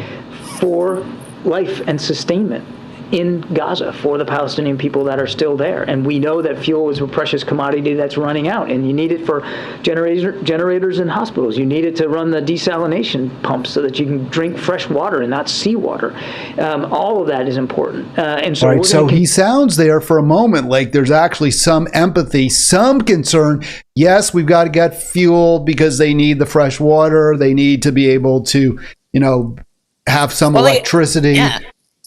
for life and sustainment in Gaza for the Palestinian people that are still there. And we know that fuel is a precious commodity that's running out, and you need it for generators in hospitals. You need it to run the desalination pumps so that you can drink fresh water and not seawater. All of that is important. And so, all right, so he sounds there for a moment like there's actually some empathy, some concern. Yes, we've got to get fuel because they need the fresh water. They need to be able to, have some electricity.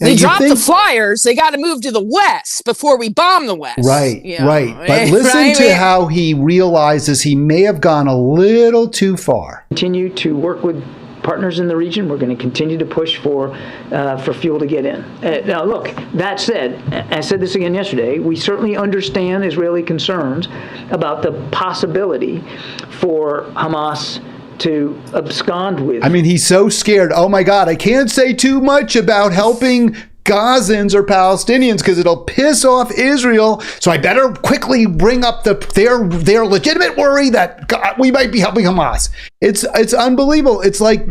They dropped the flyers. They got to move to the West before we bomb the West. Right, right. But listen to how he realizes he may have gone a little too far. Continue to work with partners in the region. We're going to continue to push for fuel to get in. Now, look, that said, I said this again yesterday, we certainly understand Israeli concerns about the possibility for Hamas to abscond with. I mean, he's so scared. Oh my God, I can't say too much about helping Gazans or Palestinians because it'll piss off Israel. So I better quickly bring up their legitimate worry that we might be helping Hamas. It's unbelievable. It's like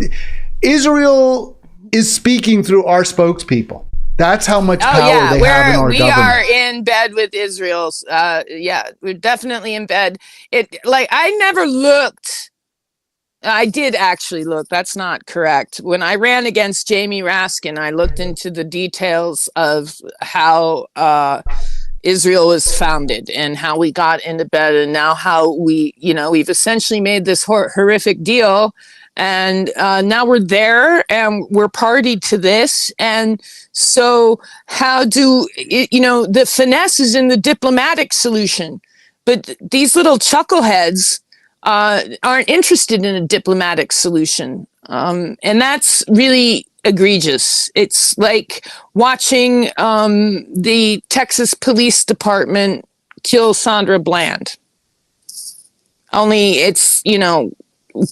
Israel is speaking through our spokespeople. That's how much power they have in our government. We are in bed with Israel's. We're definitely in bed. I never looked. I did actually look. That's not correct. When I ran against Jamie Raskin, I looked into the details of how Israel was founded and how we got into bed, and now how we've essentially made this horrific deal, and now we're there and we're party to this. And so how do the finesse is in the diplomatic solution, but these little chuckleheads aren't interested in a diplomatic solution. And that's really egregious. It's like watching the Texas Police Department kill Sandra Bland. Only it's,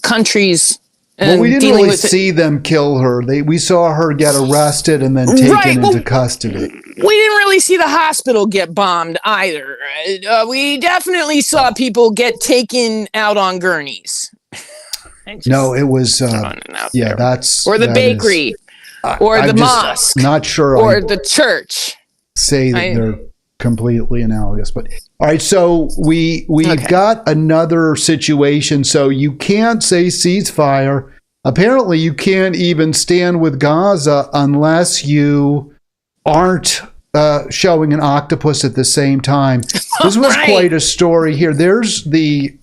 countries. Well, we didn't really see them kill her. We saw her get arrested and then taken into custody. We didn't really see the hospital get bombed either. We definitely saw people get taken out on gurneys. No, it was that's or the bakery, or the mosque. Not sure, or the church. Say that they're completely analogous, but all right. So we've got another situation. So you can't say ceasefire. Apparently, you can't even stand with Gaza unless you aren't showing an octopus at the same time. This was quite a story here. There's the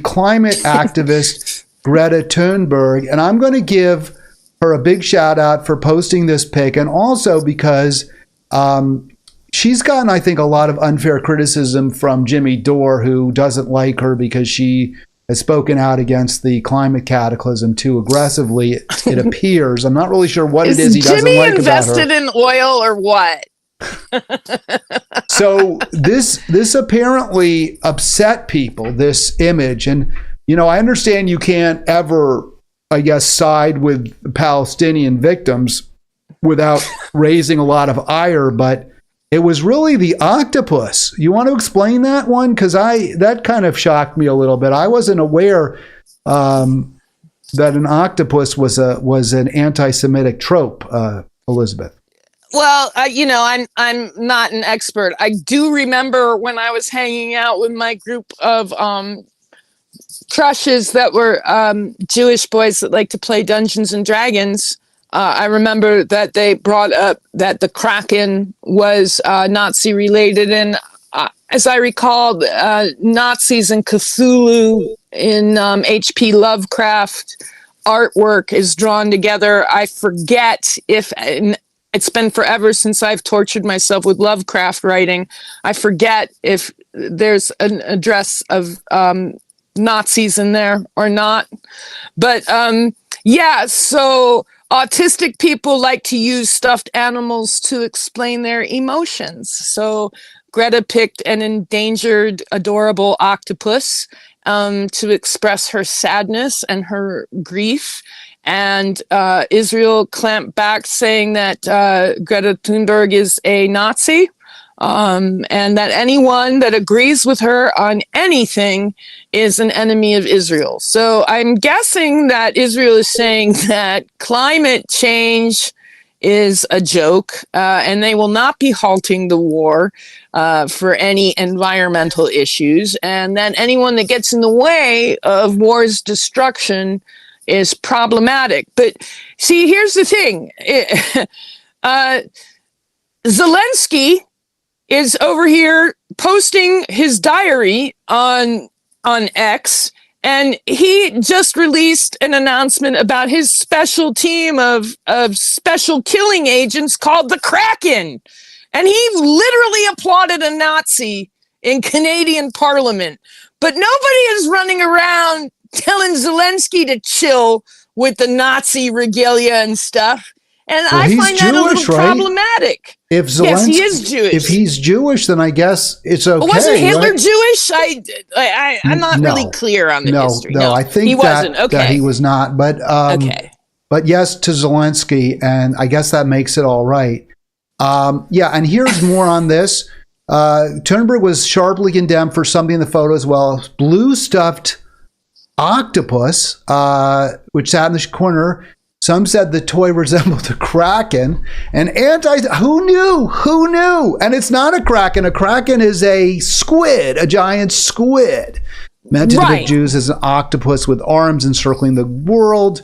climate activist Greta Thunberg, and I'm going to give her a big shout out for posting this pic, and also because she's gotten, I think, a lot of unfair criticism from Jimmy Dore, who doesn't like her because she has spoken out against the climate cataclysm too aggressively. It appears. I'm not really sure what it is he doesn't like about her. Jimmy invested in oil or what? So this apparently upset people, this image. And, I understand you can't ever, I guess, side with Palestinian victims without raising a lot of ire, but it was really the octopus. You want to explain that one? Because that kind of shocked me a little bit. I wasn't aware that an octopus was an anti-Semitic trope, Elizabeth. Well, I'm not an expert. I do remember when I was hanging out with my group of crushes that were Jewish boys that like to play Dungeons and Dragons. I remember that they brought up that the Kraken was Nazi related, and as I recall, Nazis and Cthulhu in H.P. Lovecraft artwork is drawn together. I forget if it's been forever since I've tortured myself with Lovecraft writing. I forget if there's an address of Nazis in there or not, but so. Autistic people like to use stuffed animals to explain their emotions. So Greta picked an endangered, adorable octopus to express her sadness and her grief. And Israel clamped back, saying that Greta Thunberg is a Nazi, and that anyone that agrees with her on anything is an enemy of Israel. So I'm guessing that Israel is saying that climate change is a joke, and they will not be halting the war for any environmental issues, and that anyone that gets in the way of war's destruction is problematic. But see, here's the thing. Zelensky is over here posting his diary on X, and he just released an announcement about his special team of special killing agents called the Kraken. And he literally applauded a Nazi in Canadian Parliament. But nobody is running around telling Zelensky to chill with the Nazi regalia and stuff. And well, I find that Jewish, a little problematic. If Zelensky, yes, he is Jewish. If he's Jewish, then I guess it's okay. Wasn't Hitler right? Jewish? I'm not really clear on the history. No, I think he wasn't. Okay. that he was not. But okay. But yes, to Zelensky, and I guess that makes it all right. Yeah, and here's more on this. Turnberg was sharply condemned for something in the photo as well. Blue stuffed octopus, which sat in the corner. Some said the toy resembled a kraken. And who knew? Who knew? And it's not a kraken. A kraken is a squid, a giant squid. Meant to depict Jews as an octopus with arms encircling the world.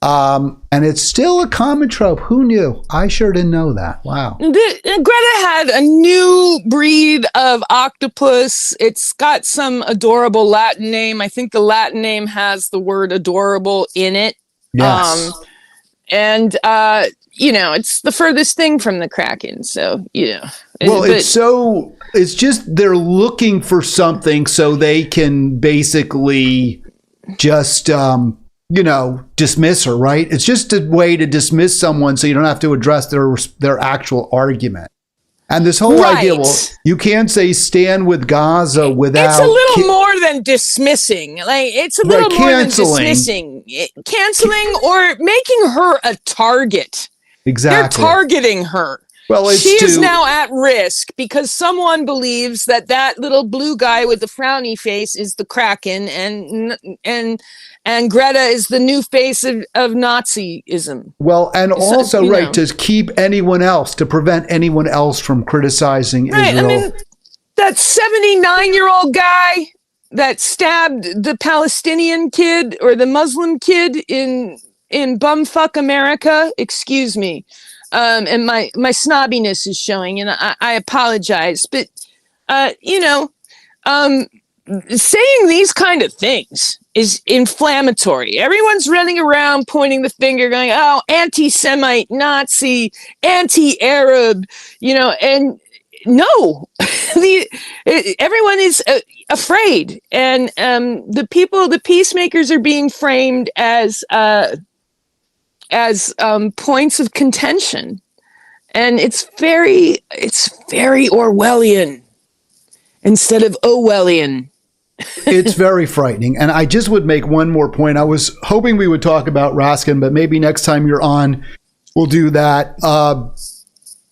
And it's still a common trope. Who knew? I sure didn't know that. Wow. Greta had a new breed of octopus. It's got some adorable Latin name. I think the Latin name has the word adorable in it. Yes. It's the furthest thing from the Kraken. So, Well, it's just they're looking for something so they can basically just, dismiss her, right? It's just a way to dismiss someone so you don't have to address their actual argument. And this whole idea, well, you can't say stand with Gaza without... It's a little more than dismissing. It's a little more than dismissing. Canceling or making her a target. Exactly. They're targeting her. Well, she is now at risk because someone believes that little blue guy with the frowny face is the Kraken, and Greta is the new face of Nazism. Well, and also, to keep anyone else, to prevent anyone else from criticizing Israel. I mean, that 79-year-old guy that stabbed the Palestinian kid or the Muslim kid in bumfuck America, excuse me. And my snobbiness is showing, and I apologize. But, saying these kind of things is inflammatory. Everyone's running around pointing the finger going, oh, anti-Semite, Nazi, anti-Arab, and no, everyone is afraid. And the peacemakers are being framed as points of contention, and it's very Orwellian instead of Orwellian. It's very frightening. And I just would make one more point. I was hoping we would talk about Raskin, but maybe next time you're on, we'll do that.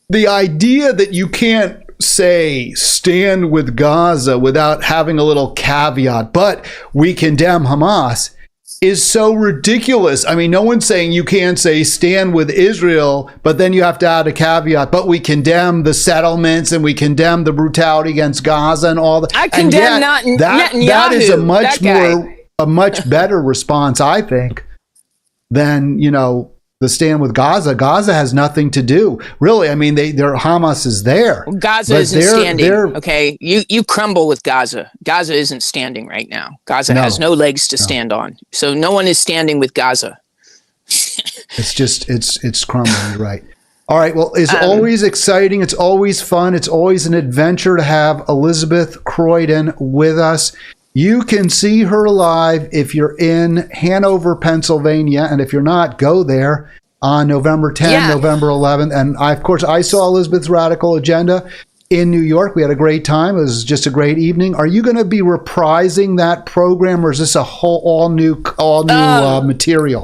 The idea that you can't say stand with Gaza without having a little caveat, but we condemn Hamas, is so ridiculous. I mean, no one's saying you can't say stand with Israel, but then you have to add a caveat, but we condemn the settlements and we condemn the brutality against Gaza and all that. I condemn Netanyahu. That is a much better response, I think, than, the stand with Gaza. Gaza has nothing to do. Really, I mean, their Hamas is there. Gaza isn't standing, okay? You crumble with Gaza. Gaza isn't standing right now. Gaza has no legs to stand on. So no one is standing with Gaza. It's crumbling, you're right. All right, well, it's always exciting. It's always fun. It's always an adventure to have Elizabeth Croydon with us. You can see her live if you're in Hanover, Pennsylvania. And if you're not, go there on November 10th, November 11th. And I saw Elizabeth's Radical Agenda in New York. We had a great time. It was just a great evening. Are you going to be reprising that program, or is this a whole all new material?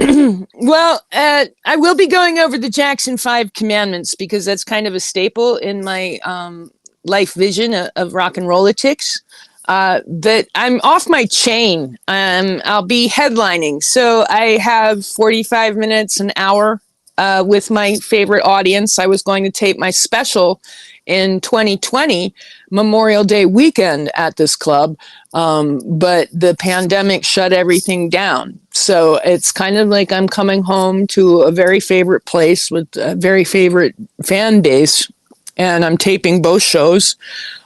Well, I will be going over the Jackson 5 Commandments because that's kind of a staple in my life vision of rock and rollitics. That I'm off my chain. I'll be headlining. So I have 45 minutes, an hour with my favorite audience. I was going to tape my special in 2020 Memorial Day weekend at this club, but the pandemic shut everything down. So it's kind of like I'm coming home to a very favorite place with a very favorite fan base, and I'm taping both shows.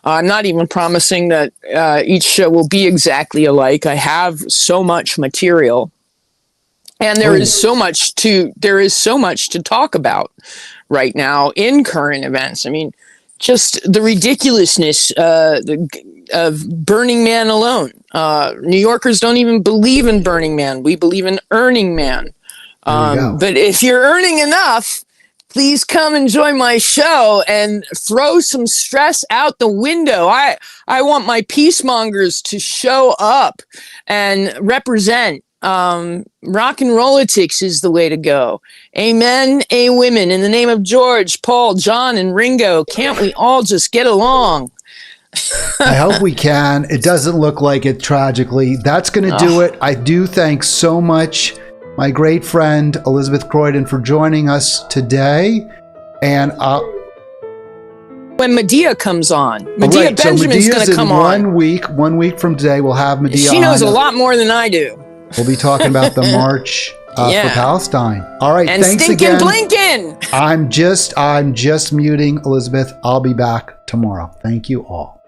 I'm not even promising that each show will be exactly alike. I have so much material, and there is so much to talk about right now in current events. I mean, just the ridiculousness of Burning Man alone. New Yorkers don't even believe in Burning Man. We believe in Earning Man. But if you're earning enough, please come and join my show and throw some stress out the window. I want my peacemongers to show up and represent. Rock and Rolitics is the way to go. Amen, women. In the name of George, Paul, John, and Ringo, can't we all just get along? I hope we can. It doesn't look like it, tragically. That's going to do it. I do thank so much my great friend Elizabeth Croydon for joining us today. And when Medea comes on, Medea Benjamin's going to come on. 1 week from today, we'll have Medea on. She knows a lot more than I do. We'll be talking about the march for Palestine. All right, and thanks stinking again. Blinken. I'm just muting Elizabeth. I'll be back tomorrow. Thank you all.